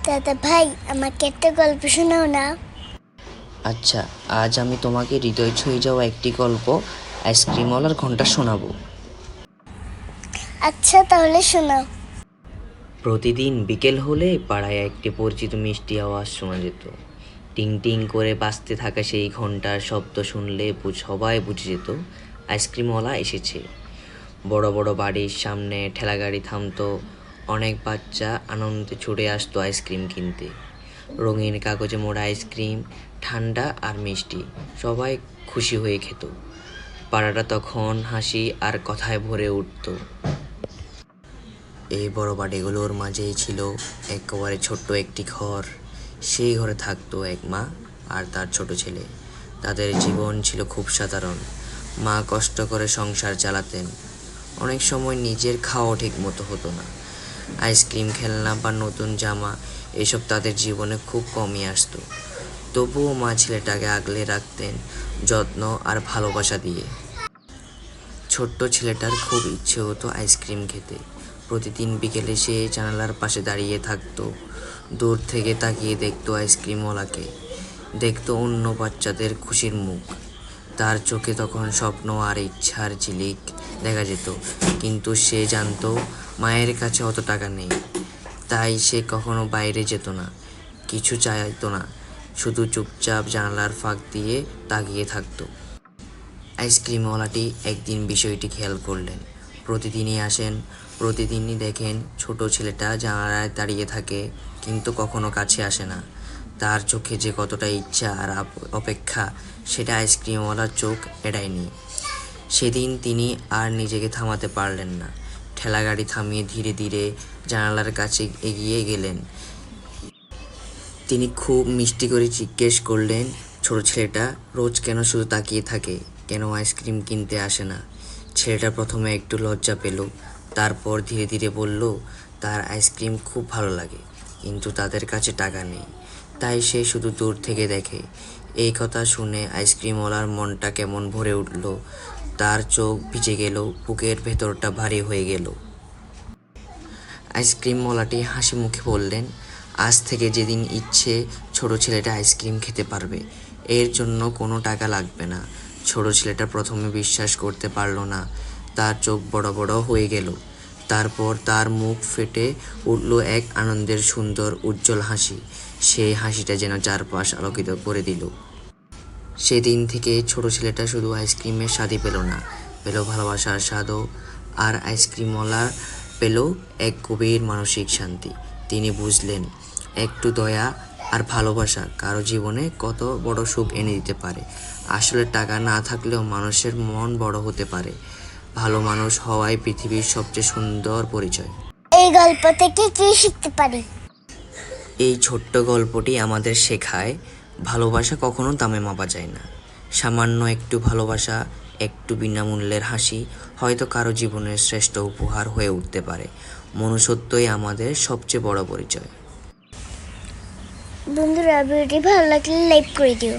দাদা ভাই, আমাকে একটা গল্প শোনাও না। আচ্ছা, আজ আমি তোমাকে হৃদয় ছুঁয়ে যাওয়া একটি গল্প আইসক্রিমওয়ালার ঘন্টা শোনাবো। আচ্ছা, তাহলে শোনাও। প্রতিদিন বিকেল হলে পাড়ায় একটি পরিচিত মিষ্টি আওয়াজ শোনা যেত। টিং টিং করে বাজতে থাকা সেই ঘন্টার শব্দ শুনলে সবাই বুঝে যেত আইসক্রিমওয়ালা এসেছে। বড় বড় বাড়ির সামনে ঠেলাগাড়ি থামতো, অনেক বাচ্চা আনন্দে ছুটে আসতো আইসক্রিম কিনতে। রঙিন কাগজে মোড়া আইসক্রিম, ঠান্ডা আর মিষ্টি, সবাই খুশি হয়ে খেত। পাড়াটা তখন হাসি আর কথায় ভরে উঠত। এই বড় বাড়িগুলোর মাঝেই ছিল একেবারে ছোট্ট একটি ঘর। সেই ঘরে থাকতো এক মা আর তার ছোট ছেলে। তাদের জীবন ছিল খুব সাধারণ। মা কষ্ট করে সংসার চালাতেন। অনেক সময় নিজের খাওয়া ঠিক মতো হতো না। আইসক্রিম, খেলনা বা নতুন জামা এসব তাদের জীবনে খুব কমই আসতো। তবুও মা ছেলেটাকে আগলে রাখতেন যত্ন আর ভালোবাসা দিয়ে। ছোট্ট ছেলেটার খুব ইচ্ছে হতো আইসক্রিম খেতে। প্রতিদিন বিকেলে সে জানালার পাশে দাঁড়িয়ে থাকতো। দূর থেকে তাকিয়ে দেখতো আইসক্রিমওয়ালাকে, দেখতো অন্য বাচ্চাদের খুশির মুখ। তার চোখে তখন স্বপ্ন আর ইচ্ছার ঝিলিক দেখা যেত। কিন্তু সে জানতো মায়ের কাছে অত টাকা নেই, তাই সে কখনো বাইরে যেত না, কিছু চাইতো না, শুধু চুপচাপ জানালার ফাঁক দিয়ে তাকিয়ে থাকতো। আইসক্রিমওয়ালাটি একদিন বিষয়টি খেয়াল করলেন। প্রতিদিনই আসেন, প্রতিদিনই দেখেন ছোট ছেলেটা জানালায় দাঁড়িয়ে থাকে, কিন্তু কখনো কাছে আসে না। তার চোখে যে কতটা ইচ্ছা আর অপেক্ষা, সেটা আইসক্রিমওয়ালার চোখ এড়ায়নি। সেদিন তিনি আর নিজেকে থামাতে পারলেন না। ঠেলাগাড়ি থামিয়ে ধীরে ধীরে জানালার কাছে এগিয়ে গেলেন। তিনি খুব মিষ্টি করে জিজ্ঞেস করলেন, ছোট ছেলেটা রোজ কেন শুধু তাকিয়ে থাকে, কেন আইসক্রিম কিনতে আসে না? ছেলেটা প্রথমে একটু লজ্জা পেল, তারপর ধীরে ধীরে বলল, তার আইসক্রিম খুব ভালো লাগে, কিন্তু তাদের কাছে টাকা নেই, তাই সে শুধু দূর থেকে দেখে। এই কথা শুনে আইসক্রিমওয়ালার মনটা কেমন ভরে উঠল। তার চোখ ভিজে গেল, বুকের ভেতরটা ভারী হয়ে গেল। আইসক্রিমওয়ালাটি হাসি মুখে বললেন, আজ থেকে যেদিন ইচ্ছে ছোট ছেলেটা আইসক্রিম খেতে পারবে, এর জন্য কোনো টাকা লাগবে না। ছোট ছেলেটা প্রথমে বিশ্বাস করতে পারল না। তার চোখ বড় বড় হয়ে গেল। তারপর তার মুখ ফেটে উঠল এক আনন্দের সুন্দর উজ্জ্বল হাসি। সেই হাসিটা যেন চারপাশ আলোকিত করে দিল। সেদিন থেকে ছোট ছেলেটা শুধু আইসক্রিমের স্বাদই পেল না, পেল ভালোবাসার স্বাদও। আর আইসক্রিমওয়ালা পেল এক গভীর মানসিক শান্তি। তিনি বুঝলেন একটু দয়া আর ভালোবাসা কারো জীবনে কত বড় সুখ এনে দিতে পারে। আসলে টাকা না থাকলেও মানুষের মন বড় হতে পারে। ভালো মানুষ হওয়াই পৃথিবীর সবচেয়ে সুন্দর পরিচয়। এই গল্প থেকে কি শিখতে পারি? এই ছোট্ট গল্পটি আমাদের শেখায় ভালোবাসা কখনো দামে মাপা যায় না। সামান্য একটু ভালোবাসা, একটু বিনামূল্যের হাসি হয়তো কারো জীবনের শ্রেষ্ঠ উপহার হয়ে উঠতে পারে। মনুষ্যত্বই আমাদের সবচেয়ে বড় পরিচয়। বন্ধুরা, ভিডিওটি ভালো লাগলে লাইক করে দিও।